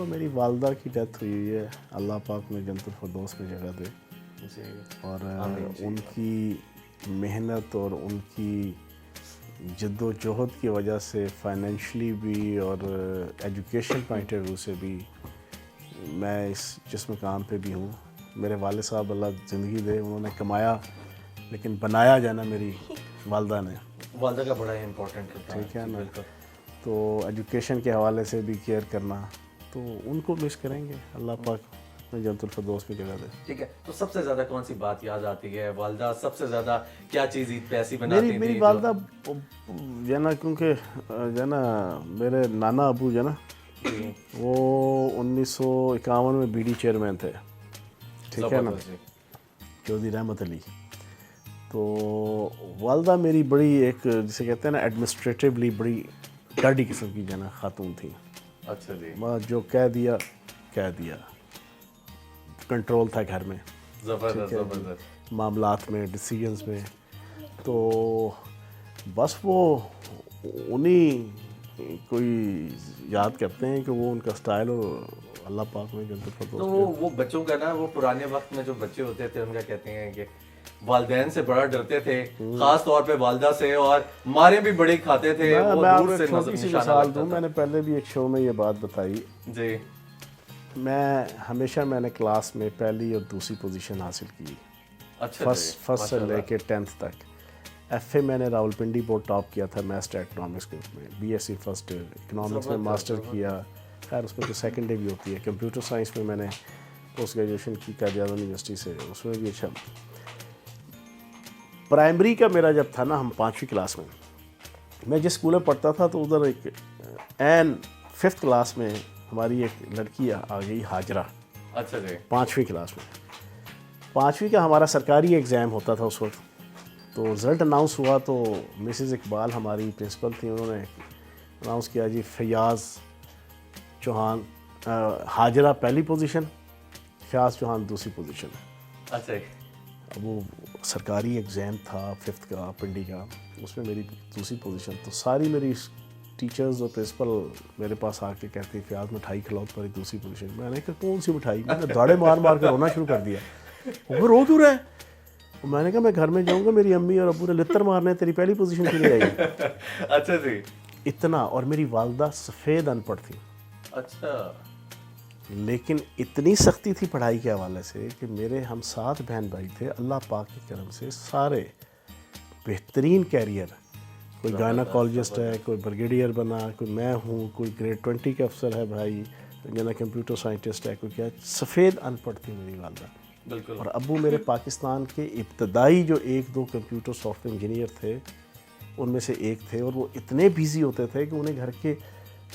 मेरी वालदा की डेथ हुई है, अल्लाह पाक में जन्नतुल फिरदौस में जगह दे। और उनकी मेहनत और उनकी जद्दोजहद की वजह से फाइनेंशियली भी और एजुकेशन पॉइंट ऑफ व्यू से भी मैं इस जिस मकाम पे भी हूँ। मेरे वाले साहब अल्लाह ज़िंदगी दे, उन्होंने कमाया लेकिन बनाया जाना मेरी वालदा ने। वालदा का बड़ा इम्पोर्टेंट है, ठीक है ना। तो एजुकेशन के हवाले से भी केयर करना, तो उनको मिस करेंगे। अल्लाह पाक में जन्नतुल फिरदौस में जगह दे। ठीक है, तो सबसे ज़्यादा कौन सी बात याद आती है? वालदा सबसे ज़्यादा क्या चीज़ ईद पे ऐसी बनाती थी? मेरी वालदा जो ना, क्योंकि जो ना मेरे नाना अबू जो ना वो 1951 में बीडी चेयरमैन थे। ठीक है ना, चौधरी रहमत अली। तो वालदा मेरी बड़ी एक जिसे कहते हैं ना एडमिनिस्ट्रेटिवली बड़ी डाडी किस्म की जो ना खातून थी। अच्छा जी। जो कह दिया कंट्रोल था घर में। ज़बरदस्त मामलात में, डिसीजंस में। तो बस वो उन्हीं कोई याद करते हैं कि वो उनका स्टाइल और अल्लाह पाक में जन्नतुल फिरदौस। तो वो बच्चों का ना, वो पुराने वक्त में जो बच्चे होते थे उनका कहते हैं कि वालदैन से बड़ा डरते थे, खास तौर पे वालदा से, और मारे भी बड़ी खाते थे। वो दूर से नजर निशाना लगता था। मैंने पहले भी एक शो में ये बात बताई जी। मैंने क्लास में पहली और दूसरी पोजीशन हासिल की। अच्छा, फर्स्ट से लेके 10th तक। FA मैंने रावलपिंडी बोर्ड टॉप किया था मैथ्स एंड इकोनॉमिक्स ग्रुप में। BSc फर्स्ट ईयर, इकोनॉमिक्स में मास्टर किया। खैर उसमें तो सेकेंड भी होती है। कंप्यूटर साइंस में मैंने पोस्ट ग्रेजुएशन की कायद-ए-आज़म यूनिवर्सिटी से, उसमें भी अच्छा। प्राइमरी का मेरा जब था ना, हम 5वीं क्लास में, मैं जिस स्कूल में पढ़ता था तो उधर एक 5th क्लास में हमारी एक लड़की आ गई, हाजरा। अच्छा जी। 5वीं क्लास में, 5वीं का हमारा सरकारी एग्ज़ाम होता था उस वक्त। तो रिज़ल्ट अनाउंस हुआ तो मिसेस इकबाल हमारी प्रिंसिपल थी, उन्होंने अनाउंस किया जी फयाज़ चौहान, हाजरा पहली पोजीशन, फयाज़ चौहान दूसरी पोजीशन। अच्छा। अब वो सरकारी एग्ज़ाम था 5th का पिंडी का, उसमें मेरी दूसरी पोजीशन। तो सारी मेरी टीचर्स और प्रिंसिपल मेरे पास आके कहती फयाज़ मिठाई खिलाओ तुम्हारी दूसरी पोजीशन। मैंने कहा कौन सी मिठाई? मैंने दाड़े मार मार कर रोना शुरू कर दिया। वो रो क्यों रहा है? मैंने कहा मैं घर में जाऊंगा, मेरी अम्मी और अब्बू ने लित्तर मारने, तेरी पहली पोजीशन के लिए आई। अच्छा जी। इतना। और मेरी वालदा सफ़ेद अनपढ़ थी। अच्छा। लेकिन इतनी सख्ती थी पढ़ाई के हवाले से कि मेरे हम 7 बहन भाई थे, अल्लाह पाक की करम से सारे बेहतरीन कैरियर। कोई गायनोकोलॉजिस्ट है, कोई ब्रिगेडियर बना, कोई मैं हूँ, कोई ग्रेड 20 के अफसर है भाई, जना कंप्यूटर साइंटिस्ट है, कोई क्या। सफ़ेद अनपढ़ थी मेरी वालदा। बिल्कुल। और अब्बू मेरे पाकिस्तान के इब्तदाई जो 1-2 कंप्यूटर सॉफ्टवेयर इंजीनियर थे उनमें से एक थे। और वो इतने बिजी होते थे कि उन्हें घर के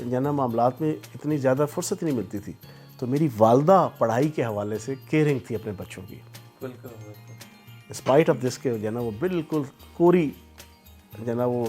जना मामलात में इतनी ज़्यादा फुर्सत नहीं मिलती थी। तो मेरी वालदा पढ़ाई के हवाले से केयरिंग थी अपने बच्चों की। बिल्कुल। स्पाइट ऑफ दिस के जना वो बिल्कुल कोरी जना वो